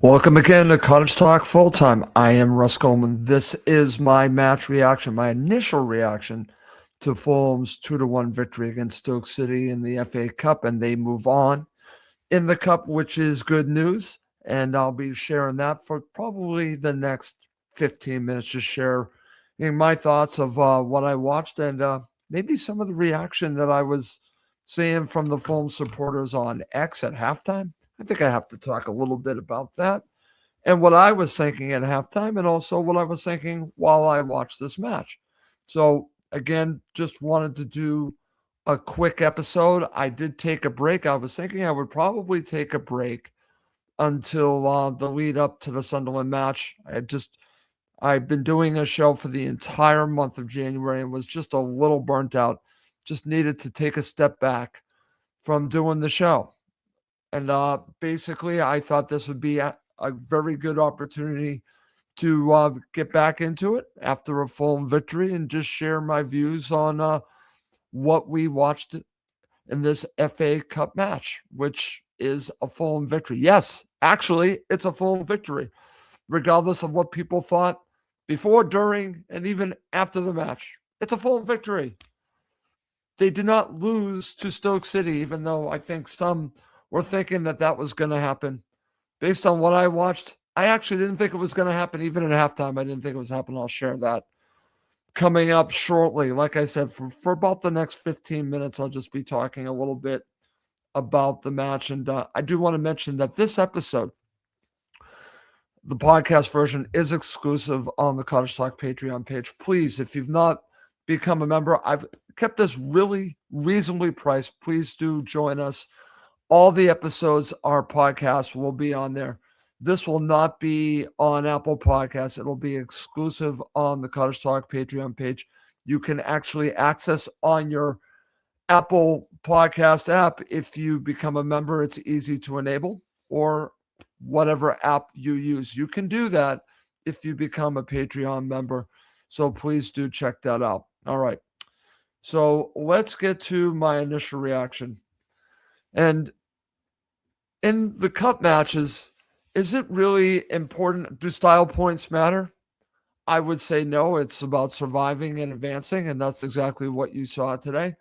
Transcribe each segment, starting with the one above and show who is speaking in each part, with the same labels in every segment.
Speaker 1: Welcome again to Cottage Talk Full Time. I am Russ Goldman. This is my match reaction, my initial reaction to Fulham's 2-1 victory against Stoke City in the FA Cup, and they move on in the Cup, which is good news. And I'll be sharing that for probably the next 15 minutes, just sharing my thoughts of what I watched and maybe some of the reaction that I was seeing from the Fulham supporters on X at halftime. I think I have to talk a little bit about that and what I was thinking at halftime, and also what I was thinking while I watched this match. So, again, just wanted to do a quick episode. I did take a break. I was thinking I would probably take a break until the lead up to the Sunderland match. I've been doing a show for the entire month of January and was just a little burnt out. Just needed to take a step back from doing the show. And basically, I thought this would be a very good opportunity to get back into it after a Fulham victory and just share my views on what we watched in this FA Cup match, which is a Fulham victory. Yes, actually, it's a Fulham victory, regardless of what people thought before, during, and even after the match. It's a Fulham victory. They did not lose to Stoke City, even though I think some were thinking that that was going to happen. Based on what I watched, I actually didn't think it was going to happen even at halftime. I didn't think it was happening. I'll share that coming up shortly. Like I said, for about the next 15 minutes, I'll just be talking a little bit about the match. And I do want to mention that this episode, the podcast version, is exclusive on the Cottage Talk Patreon page. Please, if you've not become a member, I've kept this really reasonably priced. Please do join us. All the episodes, our podcast will be on there. This will not be on Apple Podcasts. It'll be exclusive on the Cottage Talk Patreon page. You can actually access on your Apple Podcast app. If you become a member, it's easy to enable, or whatever app you use. You can do that if you become a Patreon member. So please do check that out. All right. So let's get to my initial reaction. And in the cup matches, is it really important? Do style points matter? I would say no. It's about surviving and advancing, and that's exactly what you saw today.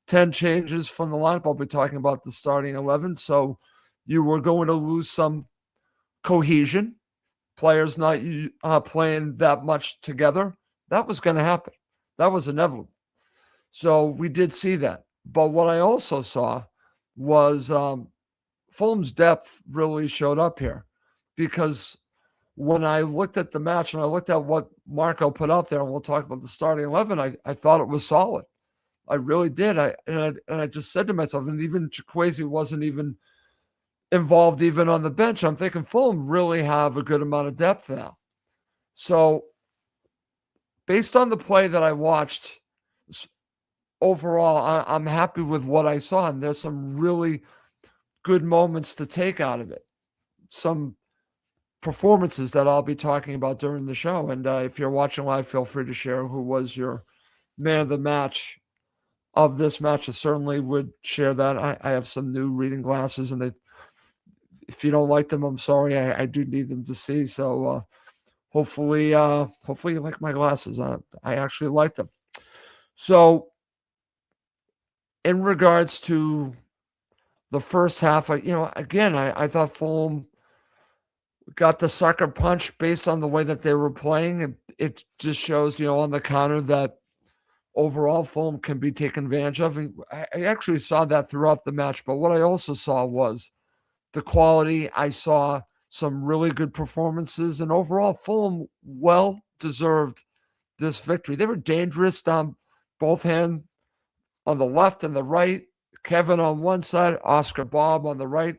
Speaker 1: 10 changes from the lineup. I'll be talking about the starting 11. So you were going to lose some cohesion, players not playing that much together. That was going to happen. That was inevitable. So we did see that. But what I also saw was Fulham's depth really showed up here, because when I looked at the match and I looked at what Marco put out there, and we'll talk about the starting 11, I thought it was solid. I really did. I just said to myself, and even Chukwueze wasn't even involved even on the bench. I'm thinking Fulham really have a good amount of depth now. So based on the play that I watched, overall, I'm happy with what I saw, and there's some really good moments to take out of it. Some performances that I'll be talking about during the show. And if you're watching live, feel free to share who was your man of the match of this match. I certainly would share that. I have some new reading glasses, and if you don't like them, I'm sorry. I do need them to see. So hopefully you like my glasses. I actually like them. So in regards to the first half, I thought Fulham got the sucker punch based on the way that they were playing. It just shows, on the counter, that overall Fulham can be taken advantage of. I actually saw that throughout the match, but what I also saw was the quality. I saw some really good performances, and overall Fulham well deserved this victory. They were dangerous down both hands, on the left and the right. Kevin on one side, Oscar Bob on the right.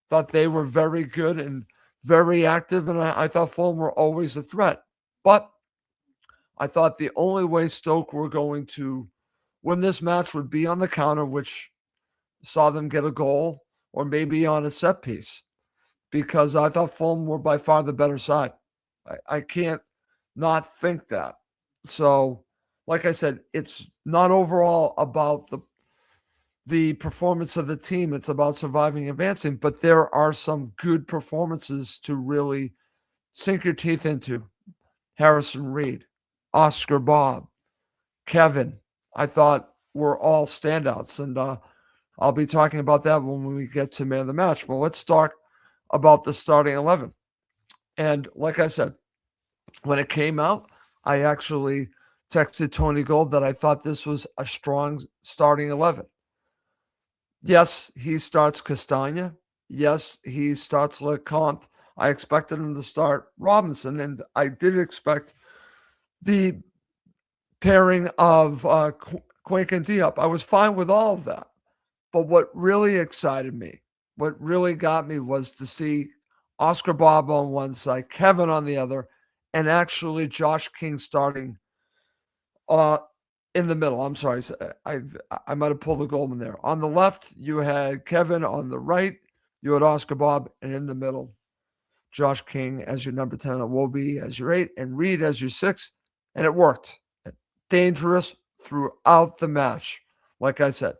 Speaker 1: Thought they were very good and very active, and I thought Fulham were always a threat. But I thought the only way Stoke were going to win this match would be on the counter, which saw them get a goal, or maybe on a set piece, because I thought Fulham were by far the better side. I can't not think that. So, like I said, it's not overall about the performance of the team. It's about surviving, advancing, but there are some good performances to really sink your teeth into. Harrison Reed, Oscar Bob, Kevin, I thought were all standouts. And I'll be talking about that when we get to man of the match. But let's talk about the starting 11. And like I said, when it came out, I actually texted Tony Gold that I thought this was a strong starting 11. Yes, he starts Castagna. Yes, he starts Lecomte. I expected him to start Robinson, and I did expect the pairing of Quake and Diop. I was fine with all of that. But what really excited me, what really got me was to see Oscar Bob on one side, Kevin on the other, and actually Josh King starting in the middle. I'm sorry. I might have pulled the Goldman there. On the left, you had Kevin. On the right, you had Oscar Bob. And in the middle, Josh King as your number 10, Iwobi as your 8, and Reed as your 6. And it worked. Dangerous throughout the match, like I said.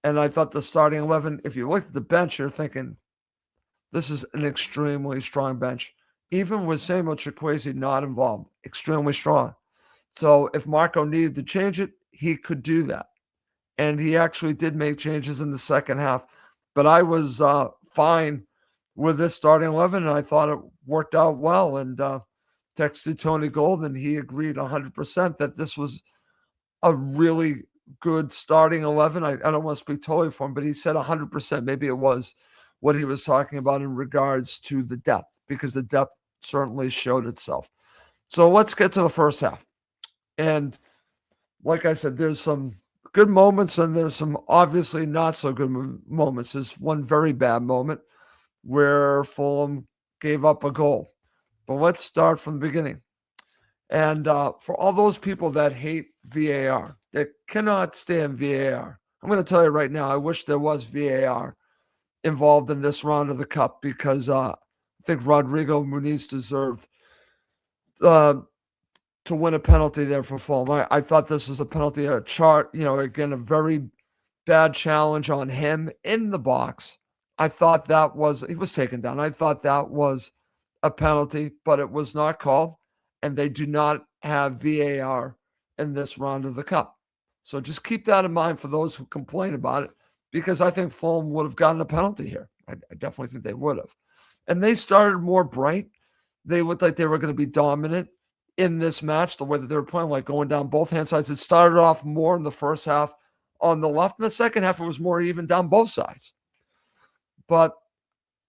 Speaker 1: And I thought the starting 11, if you look at the bench, you're thinking, this is an extremely strong bench. Even with Samuel Chukwueze not involved, extremely strong. So if Marco needed to change it, he could do that. And he actually did make changes in the second half. But I was fine with this starting 11, and I thought it worked out well. And texted Tony Gold, and he agreed 100% that this was a really good starting 11. I don't want to speak totally for him, but he said 100%. Maybe it was what he was talking about in regards to the depth, because the depth certainly showed itself. So let's get to the first half. And like I said, there's some good moments and there's some obviously not so good moments. There's one very bad moment where Fulham gave up a goal. But let's start from the beginning. And for all those people that hate VAR, that cannot stand VAR, I'm going to tell you right now, I wish there was VAR involved in this round of the Cup, because I think Rodrigo Muniz deserved to win a penalty there for Fulham. I thought this was a penalty, a chart, again, a very bad challenge on him in the box. I thought he was taken down. I thought that was a penalty, but it was not called, and they do not have VAR in this round of the Cup. So just keep that in mind for those who complain about it, because I think Fulham would have gotten a penalty here. I definitely think they would have. And they started more bright. They looked like they were going to be dominant in this match, the way that they were playing, like going down both hand sides. It started off more in the first half on the left. In the second half, it was more even down both sides. But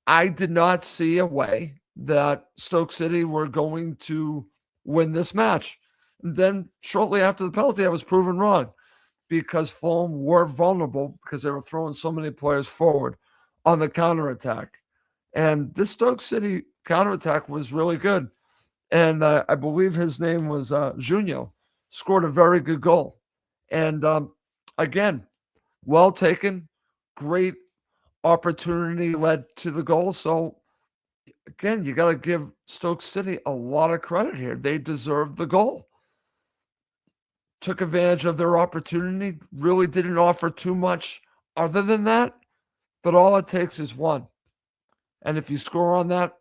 Speaker 1: I did not see a way that Stoke City were going to win this match. And then shortly after the penalty, I was proven wrong, because Fulham were vulnerable because they were throwing so many players forward on the counterattack. And this Stoke City counterattack was really good. And I believe his name was Junio, scored a very good goal. And again, well taken, great opportunity led to the goal. So again, you got to give Stoke City a lot of credit here. They deserved the goal. Took advantage of their opportunity, really didn't offer too much other than that, but all it takes is one. And if you score on that,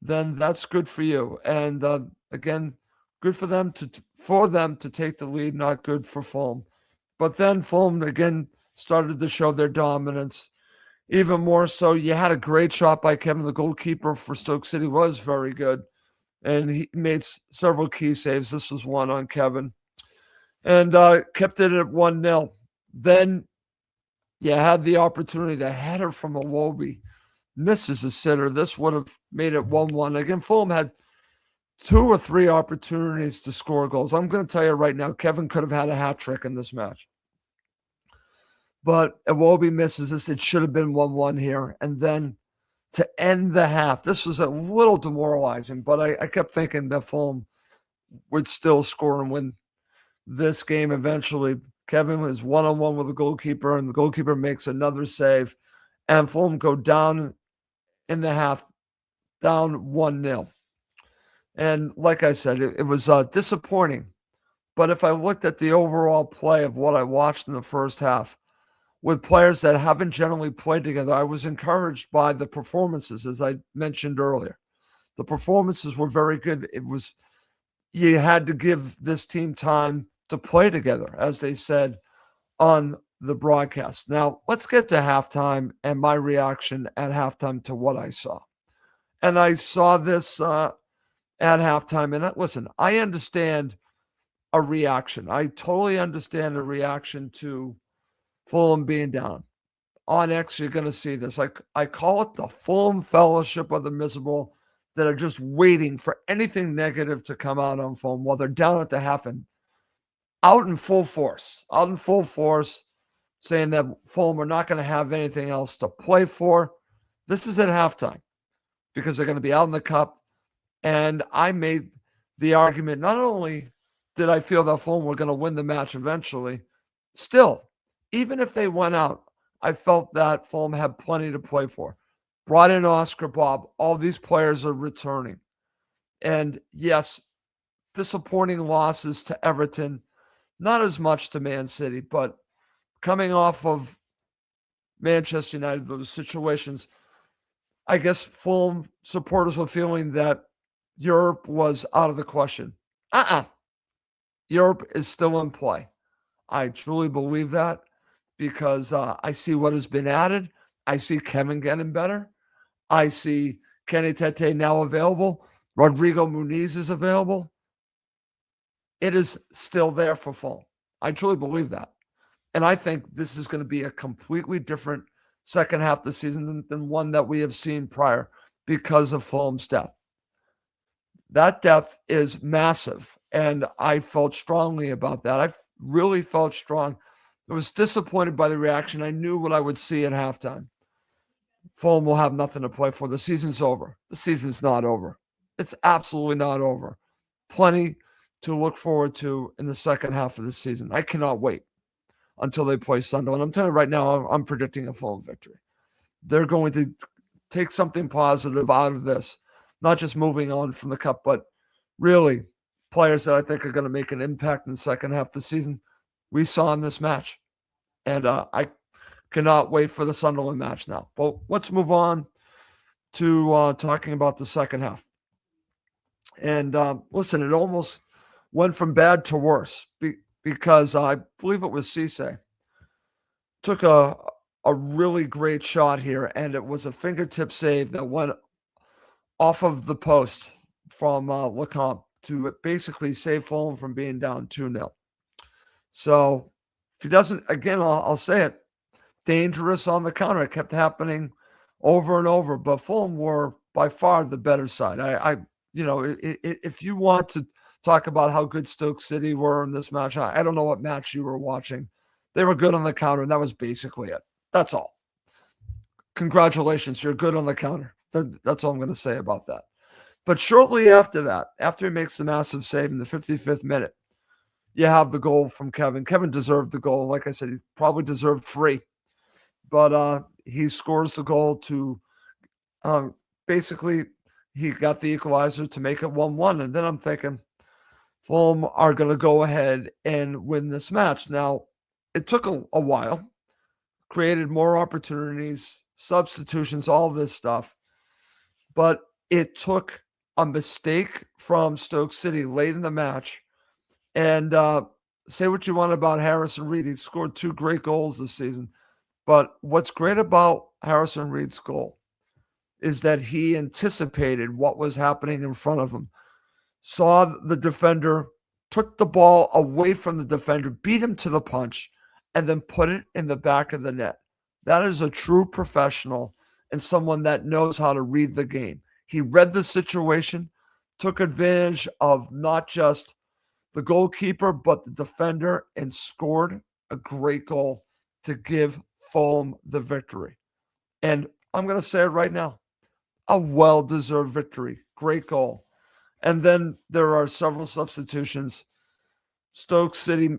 Speaker 1: then that's good for you. And again, good for them to take the lead, not good for Fulham. But then Fulham again started to show their dominance. Even more so, you had a great shot by Kevin. The goalkeeper for Stoke City was very good, and he made several key saves. This was one on Kevin. And kept it at 1-0. Then you had the opportunity, the header from Iwobi. Misses a sitter. This would have made it 1-1. Again, Fulham had 2 or 3 opportunities to score goals. I'm going to tell you right now, Kevin could have had a hat trick in this match. But Iwobi misses this. It should have been 1-1 here. And then to end the half, this was a little demoralizing, but I kept thinking that Fulham would still score and win this game eventually. Kevin was one-on-one with the goalkeeper, and the goalkeeper makes another save. And Fulham go down in the half, down 1-0. And like I said, it was disappointing. But if I looked at the overall play of what I watched in the first half, with players that haven't generally played together. I was encouraged by the performances, as I mentioned earlier. The performances were very good. You had to give this team time to play together, as they said on the broadcast. Now, let's get to halftime and my reaction at halftime to what I saw. And I saw this at halftime. And listen, I understand a reaction. I totally understand a reaction to Fulham being down. On X, you're going to see this. I call it the Fulham Fellowship of the Miserable, that are just waiting for anything negative to come out on Fulham while they're down at the half and out in full force, saying that Fulham are not going to have anything else to play for. This is at halftime because they're going to be out in the cup. And I made the argument, not only did I feel that Fulham were going to win the match eventually, still, even if they went out, I felt that Fulham had plenty to play for. Brought in Oscar Bob. All these players are returning. And yes, disappointing losses to Everton, not as much to Man City, but coming off of Manchester United, those situations, I guess Fulham supporters were feeling that Europe was out of the question. Europe is still in play. I truly believe that because I see what has been added. I see Kevin getting better. I see Kenny Tete now available. Rodrigo Muniz is available. It is still there for Fulham. I truly believe that. And I think this is going to be a completely different second half of the season than one that we have seen prior because of Fulham's depth. That depth is massive, and I felt strongly about that. I really felt strong. I was disappointed by the reaction. I knew what I would see at halftime. Fulham will have nothing to play for. The season's over. The season's not over. It's absolutely not over. Plenty to look forward to in the second half of the season. I cannot wait until they play Sunderland. I'm telling you right now, I'm predicting a Fulham victory. They're going to take something positive out of this, not just moving on from the cup, but really players that I think are going to make an impact in the second half of the season. We saw in this match. And I cannot wait for the Sunderland match now. But let's move on to talking about the second half. And listen, it almost went from bad to worse because I believe it was Cisse took a really great shot here, and it was a fingertip save that went off of the post from Lecomte to basically save Fulham from being down 2-0. So if he doesn't, again, I'll say it, dangerous on the counter. It kept happening over and over, but Fulham were by far the better side. If you want to talk about how good Stoke City were in this match, I don't know what match you were watching. They were good on the counter, and that was basically it. That's all. Congratulations, you're good on the counter. That's all I'm going to say about that. But shortly after that, after he makes the massive save in the 55th minute, you have the goal from Kevin. Kevin deserved the goal. Like I said, he probably deserved 3. But he scores the goal to basically he got the equalizer to make it 1-1. And then I'm thinking Fulham are going to go ahead and win this match. Now, it took a while, created more opportunities, substitutions, all this stuff. But it took a mistake from Stoke City late in the match. And say what you want about Harrison Reed. He scored 2 great goals this season. But what's great about Harrison Reed's goal is that he anticipated what was happening in front of him, saw the defender, took the ball away from the defender, beat him to the punch, and then put it in the back of the net. That is a true professional and someone that knows how to read the game. He read the situation, took advantage of not just the goalkeeper, but the defender, and scored a great goal to give Fulham the victory. And I'm going to say it right now, a well-deserved victory. Great goal. And then there are several substitutions. Stoke City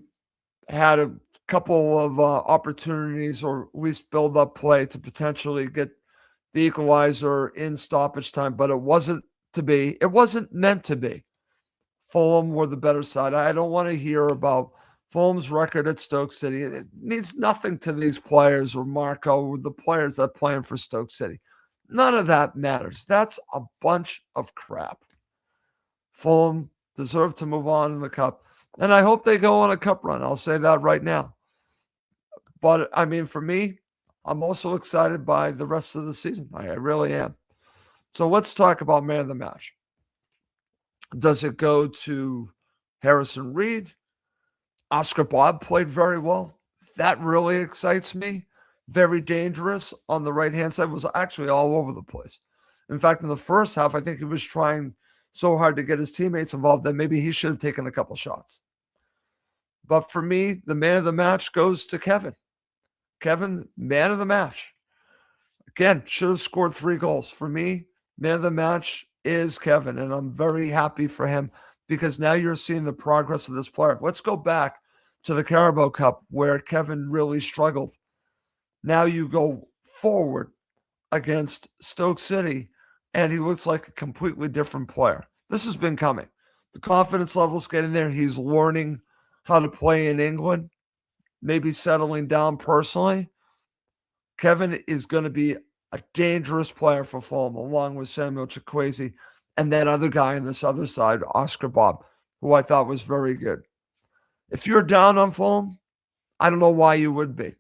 Speaker 1: had a couple of opportunities, or at least build up play to potentially get the equalizer in stoppage time, but it wasn't to be. It wasn't meant to be. Fulham were the better side. I don't want to hear about Fulham's record at Stoke City, it means nothing to these players or Marco or the players that playing for Stoke City. None of that matters. That's a bunch of crap. Fulham deserve to move on in the cup, and I hope they go on a cup run. I'll say that right now. But, I mean, for me, I'm also excited by the rest of the season. I really am. So let's talk about man of the match. Does it go to Harrison Reed? Oscar Bob played very well. That really excites me. Very dangerous on the right-hand side. Was actually all over the place. In fact, in the first half, I think he was trying so hard to get his teammates involved that maybe he should have taken a couple shots. But for me, the man of the match goes to Kevin. Kevin, man of the match. Again, should have scored 3 goals. For me, man of the match is Kevin, and I'm very happy for him because now you're seeing the progress of this player. Let's go back to the Carabao Cup where Kevin really struggled. Now you go forward against Stoke City, and he looks like a completely different player. This has been coming. The confidence level's getting there. He's learning how to play in England, maybe settling down personally. Kevin is going to be a dangerous player for Fulham, along with Samuel Chukwueze and that other guy on this other side, Oscar Bob, who I thought was very good. If you're down on Fulham, I don't know why you would be.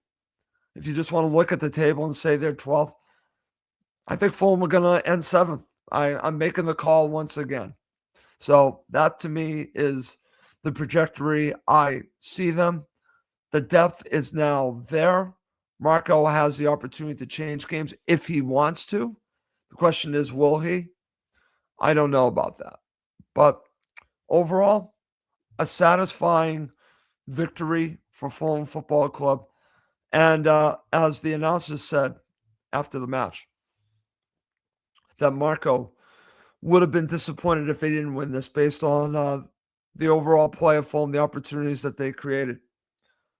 Speaker 1: If you just want to look at the table and say they're 12th, I think Fulham are going to end 7th. I'm making the call once again. So that to me is the trajectory I see them. The depth is now there. Marco has the opportunity to change games if he wants to. The question is, will he? I don't know about that. But overall, a satisfying victory for Fulham Football Club. And as the announcer said after the match, that Marco would have been disappointed if they didn't win this based on the overall play of Fulham, the opportunities that they created.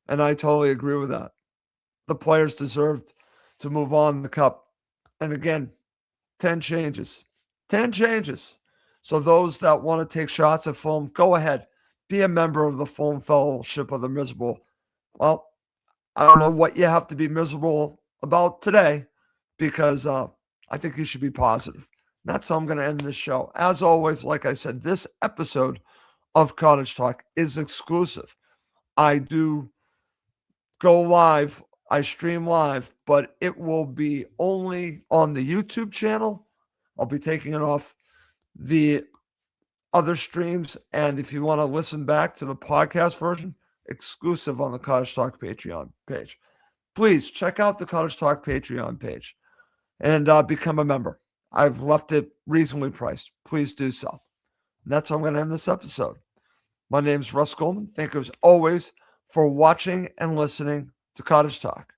Speaker 1: And I totally agree with that. The players deserved to move on in the cup. And again, 10 changes. 10 changes. So those that want to take shots at Fulham, go ahead. Be a member of the Fulham Fellowship of the Miserable. Well, I don't know what you have to be miserable about today because I think you should be positive. And that's how I'm going to end this show. As always, like I said, this episode of Cottage Talk is exclusive. I do go live. I stream live, but it will be only on the YouTube channel. I'll be taking it off the other streams. And if you want to listen back to the podcast version, exclusive on the Cottage Talk Patreon page. Please check out the Cottage Talk Patreon page and become a member. I've left it reasonably priced. Please do so. And that's how I'm going to end this episode. My name's Russ Goldman. Thank you as always for watching and listening to Cottage Talk.